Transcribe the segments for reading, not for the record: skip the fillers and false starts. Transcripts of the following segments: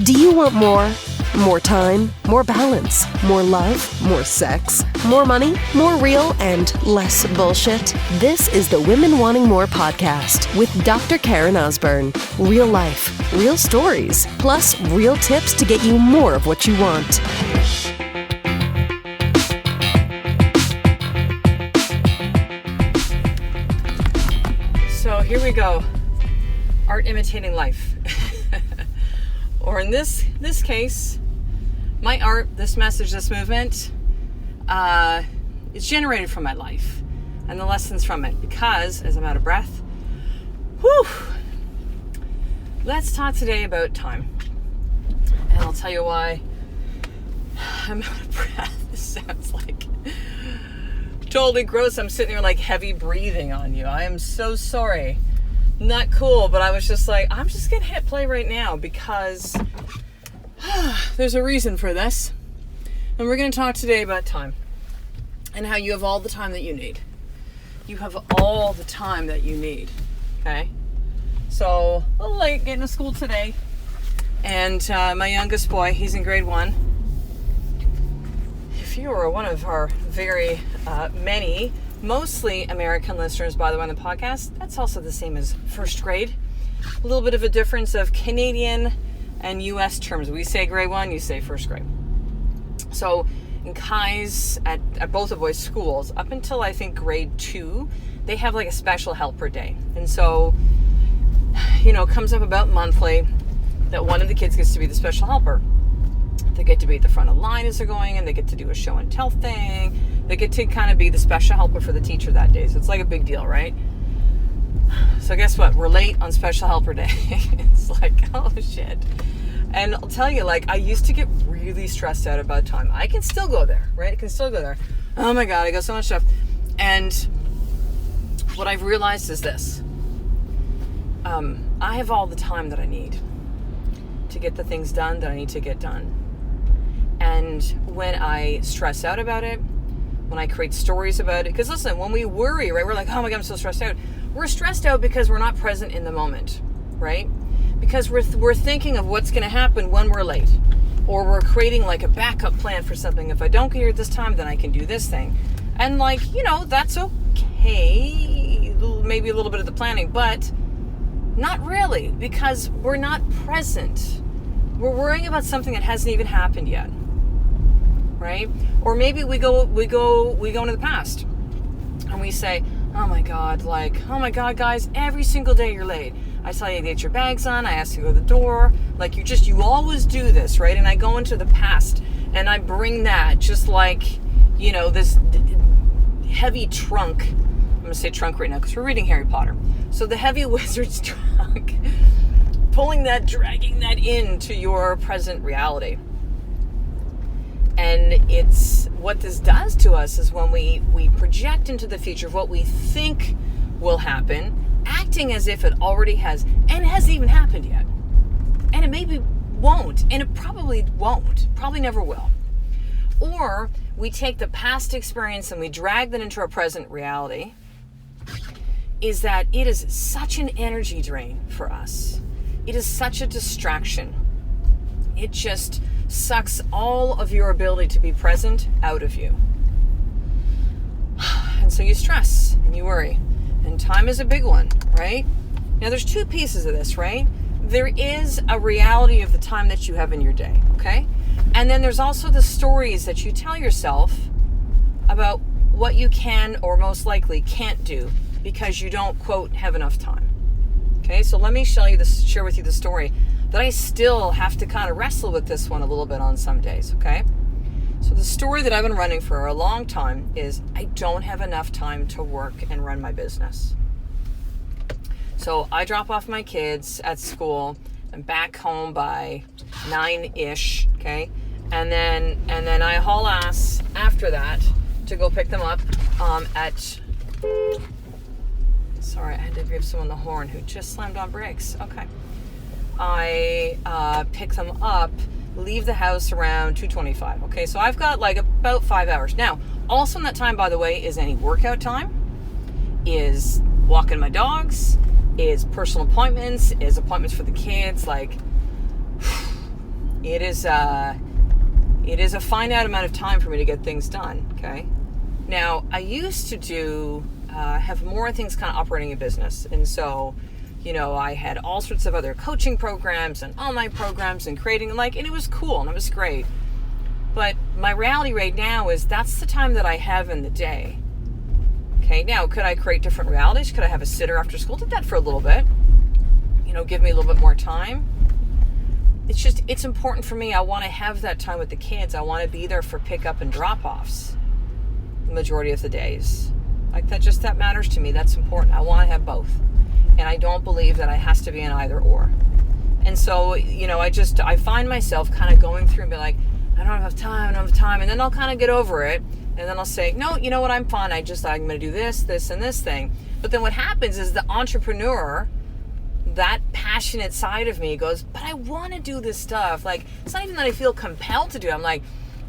Do you want more? More time, more balance, more love, more sex, more money, more real, and less bullshit? This is the Women Wanting More podcast with Dr. Karen Osborne. Real life, real stories, plus real tips to get you more of what you want. So here we go. Art imitating life. Or in this case, my art, this message, this movement, is generated from my life and the lessons from it. Because, as I'm out of breath, let's talk today about time. And I'll tell you why I'm out of breath. This sounds like totally gross. I'm sitting there like heavy breathing on you. I am so sorry. Not cool, but I was just like, I'm just gonna hit play right now because there's a reason for this. And we're gonna talk today about time and how you have all the time that you need. You have all the time that you need, okay? So, a little late getting to school today. And my youngest boy, he's in grade 1. If you are one of our very many mostly American listeners, by the way, on the podcast, that's also the same as first grade. A little bit of a difference of Canadian and U.S. terms. We say grade 1, you say first grade. So in Kai's, at both of boys' schools, up until I think grade 2, they have like a special helper day. And so, you know, it comes up about monthly that one of the kids gets to be the special helper. They get to be at the front of the line as they're going, and they get to do a show and tell thing. They get to kind of be the special helper for the teacher that day. So it's like a big deal, right? So guess what? We're late on special helper day. It's like, oh shit. And I'll tell you, like, I used to get really stressed out about time. I can still go there, right? I can still go there. Oh my God, I got so much stuff. And what I've realized is this. I have all the time that I need to get the things done that I need to get done. And when I stress out about it, when I create stories about it, because listen, when we worry, right, we're like, oh my God, I'm so stressed out. We're stressed out because we're not present in the moment, right? Because we're thinking of what's going to happen when we're late, or we're creating like a backup plan for something. If I don't get here at this time, then I can do this thing. And like, you know, that's okay, maybe a little bit of the planning, but not really, because we're not present. We're worrying about something that hasn't even happened yet. Right? Or maybe we go into the past and we say, oh my God, guys, every single day you're late. I tell you to get your bags on, I ask you to go to the door, like you always do this, right? And I go into the past and I bring that just like, you know, this heavy trunk. I'm gonna say trunk right now because we're reading Harry Potter. So the heavy wizard's trunk, dragging that into your present reality. And it's what this does to us is when we project into the future what we think will happen, acting as if it already has, and it hasn't even happened yet. And it maybe won't, and it probably won't, probably never will. Or we take the past experience and we drag that into our present reality, is that it is such an energy drain for us. It is such a distraction. It just sucks all of your ability to be present out of you. And so you stress and you worry. And time is a big one, right? Now there's two pieces of this, right? There is a reality of the time that you have in your day, okay? And then there's also the stories that you tell yourself about what you can or most likely can't do because you don't, quote, have enough time. Okay, so let me share with you the story that I still have to kind of wrestle with this one a little bit on some days, okay? So the story that I've been running for a long time is I don't have enough time to work and run my business. So I drop off my kids at school and back home by 9-ish, okay? And then I haul ass after that to go pick them up sorry, I had to give someone the horn who just slammed on brakes. Okay. I pick them up, leave the house around 2:25. Okay, so I've got like about 5 hours. Now, also in that time, by the way, is any workout time, is walking my dogs, is personal appointments, is appointments for the kids, like, It is a finite amount of time for me to get things done, okay? Now, I used to have more things kind of operating a business. And so, I had all sorts of other coaching programs and online programs and creating, and it was cool and it was great. But my reality right now is that's the time that I have in the day. Okay, now, could I create different realities? Could I have a sitter after school? Did that for a little bit. Give me a little bit more time. It's important for me. I want to have that time with the kids. I want to be there for pickup and drop-offs the majority of the days. That matters to me. That's important. I want to have both. And I don't believe that I has to be an either or. And so, I find myself kind of going through and be like, I don't have time. And then I'll kind of get over it. And then I'll say, no, you know what? I'm fine. I'm going to do this, and this thing. But then what happens is the entrepreneur, that passionate side of me goes, but I want to do this stuff. It's not even that I feel compelled to do it. I'm like,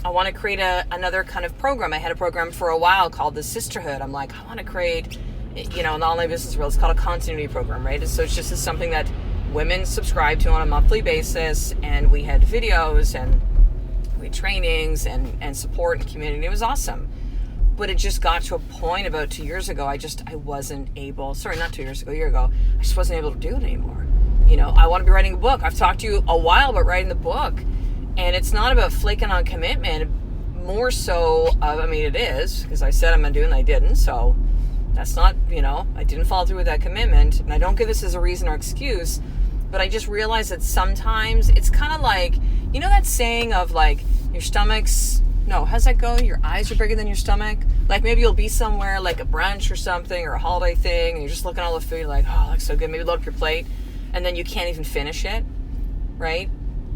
I want to create another kind of program. I had a program for a while called the Sisterhood. I'm like, I want to create, in the online business world, it's called a continuity program, right? So it's just something that women subscribe to on a monthly basis. And we had videos and we had trainings and support and community. It was awesome. But it just got to a point about 2 years ago, I wasn't able, not 2 years ago, a year ago, I just wasn't able to do it anymore. I want to be writing a book. I've talked to you a while about writing the book. And it's not about flaking on commitment. More so, it is, because I said I'm going to do it and I didn't. So that's not, I didn't follow through with that commitment. And I don't give this as a reason or excuse. But I just realized that sometimes it's kind of like, that saying of your stomach's, no, how's that go? Your eyes are bigger than your stomach. Maybe you'll be somewhere like a brunch or something or a holiday thing, and you're just looking at all the food like, oh, it looks so good. Maybe load up your plate, and then you can't even finish it, right?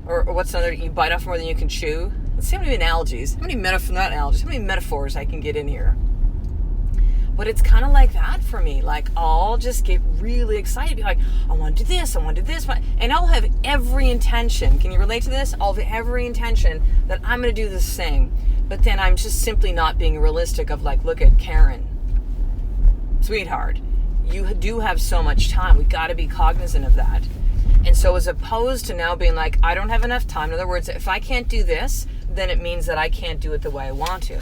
Or what's another? You bite off more than you can chew. Let's see how many analogies, how many metaphors I can get in here. But it's kind of like that for me. I'll just get really excited. Be like, I want to do this. And I'll have every intention. Can you relate to this? I'll have every intention that I'm going to do this thing. But then I'm just simply not being realistic of look at Karen. Sweetheart, you do have so much time. We got to be cognizant of that. And so as opposed to now being like, I don't have enough time. In other words, if I can't do this, then it means that I can't do it the way I want to.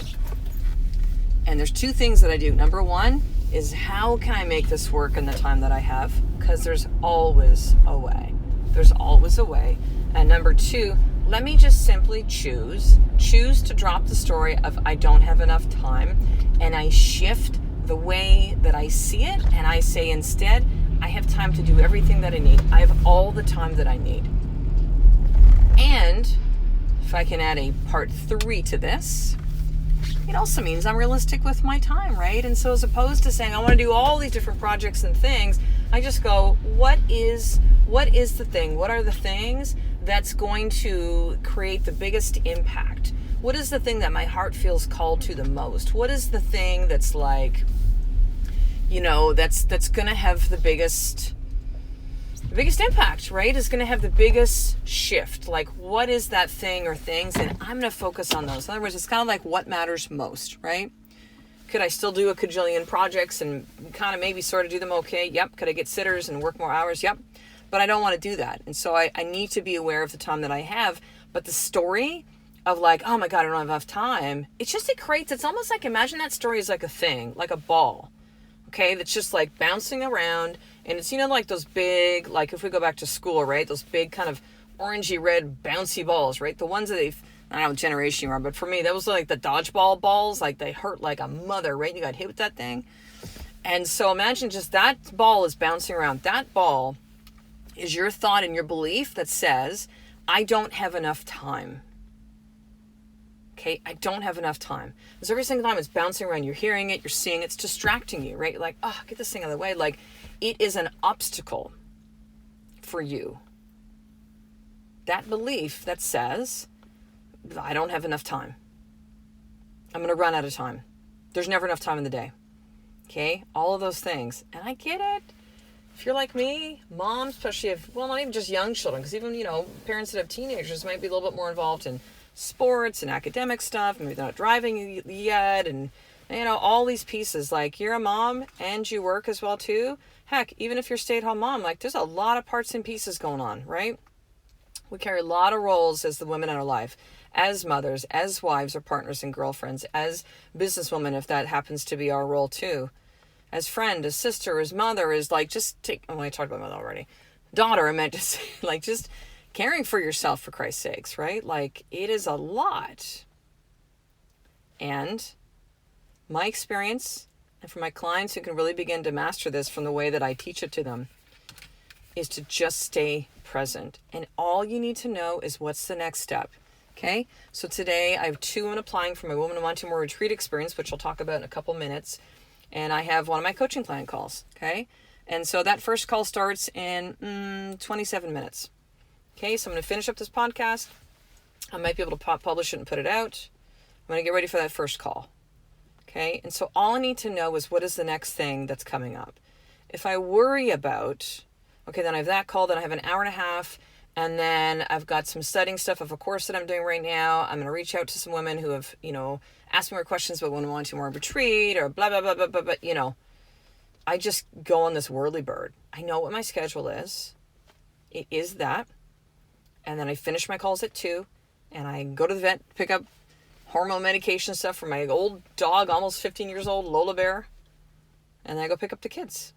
And there's two things that I do. Number one is, how can I make this work in the time that I have? Because there's always a way. There's always a way. And number two, let me just simply choose to drop the story of I don't have enough time, and I shift the way that I see it, and I say instead, I have time to do everything that I need. I have all the time that I need. And if I can add a part 3 to this, it also means I'm realistic with my time, right? And so as opposed to saying I want to do all these different projects and things, I just go, what is the thing? What are the things that's going to create the biggest impact? What is the thing that my heart feels called to the most? What is the thing that's that's going to have the biggest impact, right? Is going to have the biggest shift. What is that thing or things? And I'm going to focus on those. In other words, it's kind of like what matters most, right? Could I still do a cajillion projects and kind of maybe sort of do them okay? Yep. Could I get sitters and work more hours? Yep. But I don't want to do that. And so I need to be aware of the time that I have. But the story of oh my God, I don't have enough time. It's almost like, imagine that story is like a thing, like a ball. Okay, that's just bouncing around, and it's those big, if we go back to school, right, those big kind of orangey red bouncy balls, right, the ones that I don't know what generation you are, but for me that was the dodgeball balls, they hurt like a mother, right? You got hit with that thing. And so imagine just that ball is bouncing around. That ball is your thought and your belief that says, I don't have enough time. Okay, I don't have enough time. Because every single time it's bouncing around, you're hearing it, you're seeing it, it's distracting you, right? You're like, oh, get this thing out of the way. It is an obstacle for you. That belief that says, I don't have enough time. I'm going to run out of time. There's never enough time in the day. Okay, all of those things. And I get it. If you're like me, moms, especially not even just young children, because even, parents that have teenagers might be a little bit more involved in sports and academic stuff, maybe they're not driving yet, and all these pieces. You're a mom and you work as well too. Heck, even if you're a stay-at-home mom, there's a lot of parts and pieces going on, right? We carry a lot of roles as the women in our life, as mothers, as wives or partners and girlfriends, as businesswomen, if that happens to be our role too, as friend, as sister, as mother, as like just take, oh, I talked about mother already. Daughter, I meant to say, like just caring for yourself for Christ's sakes, right? Like it is a lot. And my experience, and for my clients who can really begin to master this from the way that I teach it to them, is to just stay present. And all you need to know is what's the next step. Okay? So today I have 2 women applying for my Women Who Want to More retreat experience, which I'll talk about in a couple minutes. And I have one of my coaching client calls. Okay? And so that first call starts in 27 minutes. Okay? So I'm going to finish up this podcast. I might be able to publish it and put it out. I'm going to get ready for that first call. Okay? And so all I need to know is what is the next thing that's coming up. If I worry about, okay, then I have that call, then I have an hour and a half, and then I've got some studying stuff of a course that I'm doing right now. I'm going to reach out to some women who have, asked me more questions about when I want to more retreat or blah, blah, blah, blah, blah, blah, I just go on this whirly bird. I know what my schedule is. It is that. And then I finish my calls at 2, and I go to the vet, pick up hormone medication stuff for my old dog, almost 15 years old, Lola Bear. And then I go pick up the kids.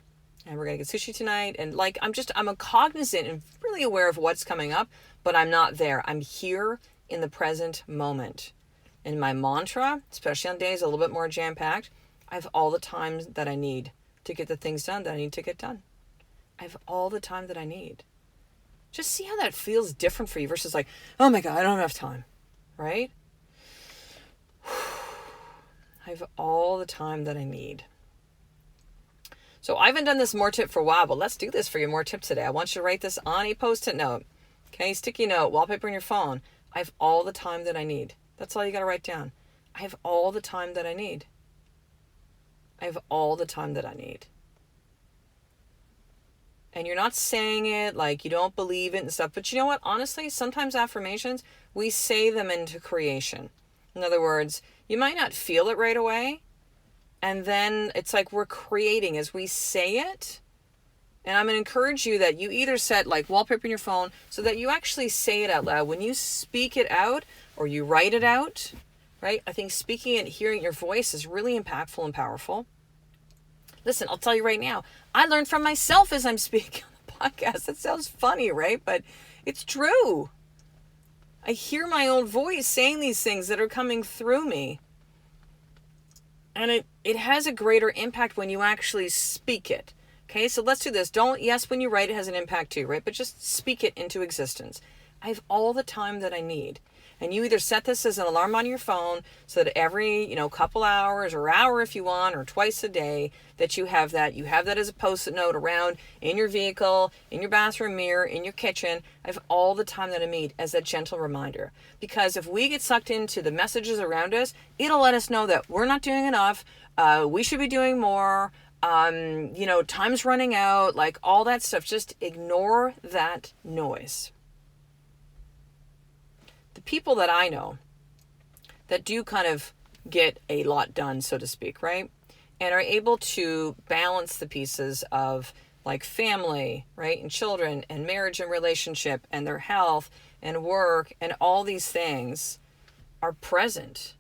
And we're going to get sushi tonight. And like, I'm cognizant and really aware of what's coming up, but I'm not there. I'm here in the present moment. And my mantra, especially on days a little bit more jam-packed, I have all the time that I need to get the things done that I need to get done. I have all the time that I need. Just see how that feels different for you versus like, oh my God, I don't have enough time, right? I have all the time that I need. So I haven't done this more tip for a while, but let's do this for your more tips today. I want you to write this on a Post-it note. Okay, sticky note, wallpaper on your phone. I have all the time that I need. That's all you got to write down. I have all the time that I need. I have all the time that I need. And you're not saying it like you don't believe it and stuff, but you know what? Honestly, sometimes affirmations, we say them into creation. In other words, you might not feel it right away, and then it's like we're creating as we say it. And I'm going to encourage you that you either set like wallpaper in your phone so that you actually say it out loud. When you speak it out or you write it out, right? I think speaking it, hearing your voice is really impactful and powerful. Listen, I'll tell you right now, I learned from myself as I'm speaking on the podcast. That sounds funny, right? But it's true. I hear my own voice saying these things that are coming through me. And it has a greater impact when you actually speak it. Okay, so let's do this. Yes, when you write, it has an impact too, right? But just speak it into existence. I have all the time that I need. And you either set this as an alarm on your phone so that every, couple hours or hour if you want, or twice a day, that you have that. You have that as a Post-it note around in your vehicle, in your bathroom mirror, in your kitchen. I have all the time that I need as a gentle reminder. Because if we get sucked into the messages around us, it'll let us know that we're not doing enough. We should be doing more. Time's running out, like all that stuff. Just ignore that noise. The people that I know that do kind of get a lot done, so to speak, right? And are able to balance the pieces of like family, right? And children and marriage and relationship and their health and work and all these things are present.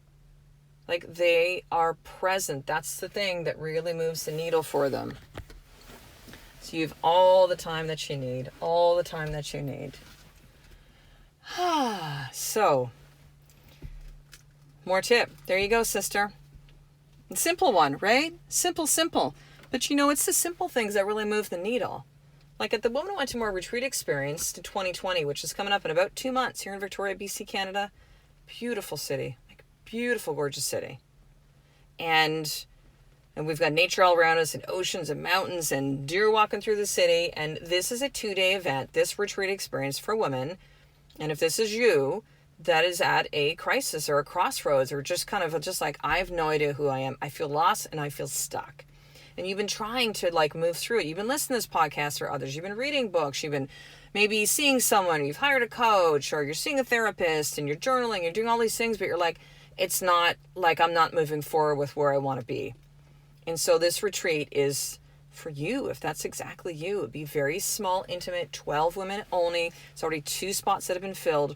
Like they are present. That's the thing that really moves the needle for them. So you have all the time that you need, all the time that you need. So, more tip. There you go, sister. Simple one, right? Simple. But it's the simple things that really move the needle. Like at the Women Who Want to More retreat experience to 2020, which is coming up in about 2 months here in Victoria, BC, Canada. Beautiful city. Like beautiful, gorgeous city. And we've got nature all around us and oceans and mountains and deer walking through the city. And this is a 2-day event, this retreat experience for women. And if this is you, that is at a crisis or a crossroads or just kind of just like, I have no idea who I am. I feel lost and I feel stuck. And you've been trying to like move through it. You've been listening to this podcast or others. You've been reading books. You've been maybe seeing someone. You've hired a coach or you're seeing a therapist and you're journaling. You're doing all these things, but you're like, it's not like I'm not moving forward with where I want to be. And so this retreat is for you, if that's exactly you. It'd be very small, intimate, 12 women only. It's already 2 spots that have been filled.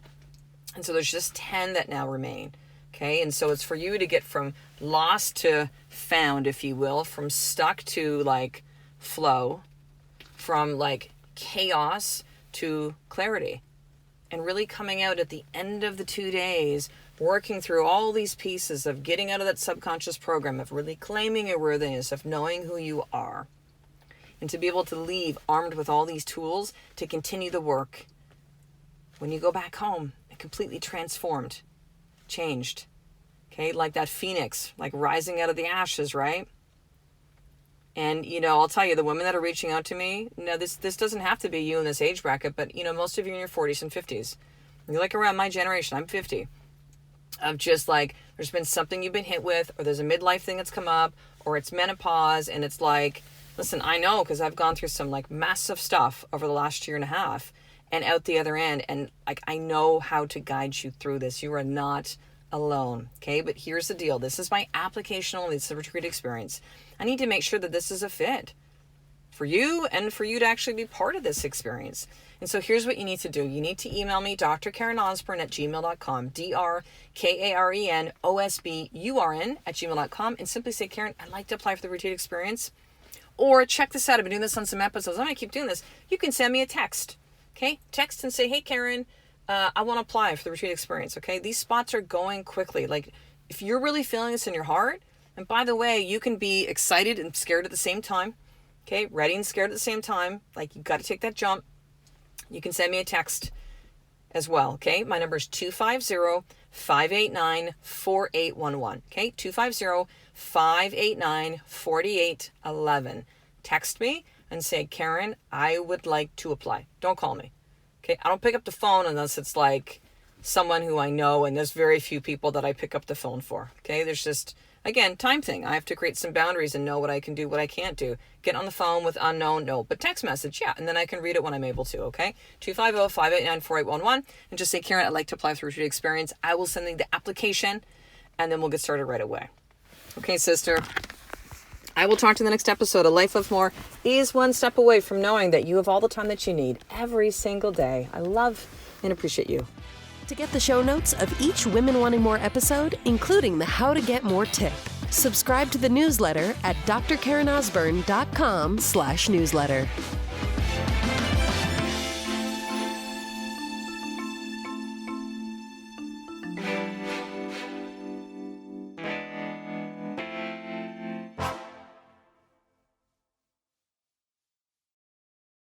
And so there's just 10 that now remain. Okay. And so it's for you to get from lost to found, if you will, from stuck to like flow, from like chaos to clarity, and really coming out at the end of the 2 days, working through all these pieces of getting out of that subconscious program, of really claiming your worthiness, of knowing who you are, and to be able to leave armed with all these tools to continue the work. When you go back home, completely transformed, changed, okay? Like that phoenix, like rising out of the ashes, right? And, I'll tell you, the women that are reaching out to me, this doesn't have to be you in this age bracket, but, most of you in your 40s and 50s. You're like around my generation, I'm 50. Of just like, there's been something you've been hit with, or there's a midlife thing that's come up, or it's menopause, and it's like, listen, I know, because I've gone through some like massive stuff over the last year and a half, and out the other end, and like, I know how to guide you through this. You are not alone, okay? But here's the deal. This is my application only. This is a retreat experience. I need to make sure that this is a fit for you and for you to actually be part of this experience. And so here's what you need to do. You need to email me, drkarenosburn@gmail.com, drkarenosburn@gmail.com, and simply say, Karen, I'd like to apply for the retreat experience. Or check this out. I've been doing this on some episodes. I'm going to keep doing this. You can send me a text. Okay, text and say, hey, Karen, I want to apply for the retreat experience. Okay, these spots are going quickly. Like, if you're really feeling this in your heart, and by the way, you can be excited and scared at the same time. Okay, ready and scared at the same time. Like, you got to take that jump. You can send me a text as well. Okay, my number is 250-589-4811. Okay, 250-589-4811. Text me and say, Karen, I would like to apply. Don't call me. Okay, I don't pick up the phone unless it's like someone who I know, and there's very few people that I pick up the phone for. Okay, there's just, again, time thing. I have to create some boundaries and know what I can do, what I can't do. Get on the phone with unknown, no. But text message, yeah, and then I can read it when I'm able to, okay? 250-589-4811, and just say, Karen, I'd like to apply for the retreat experience. I will send you the application, and then we'll get started right away. Okay, sister. I will talk to you in the next episode. A life of more is one step away from knowing that you have all the time that you need every single day. I love and appreciate you. To get the show notes of each Women Wanting More episode, including the How to Get More tip, subscribe to the newsletter at drkarenosburn.com/newsletter.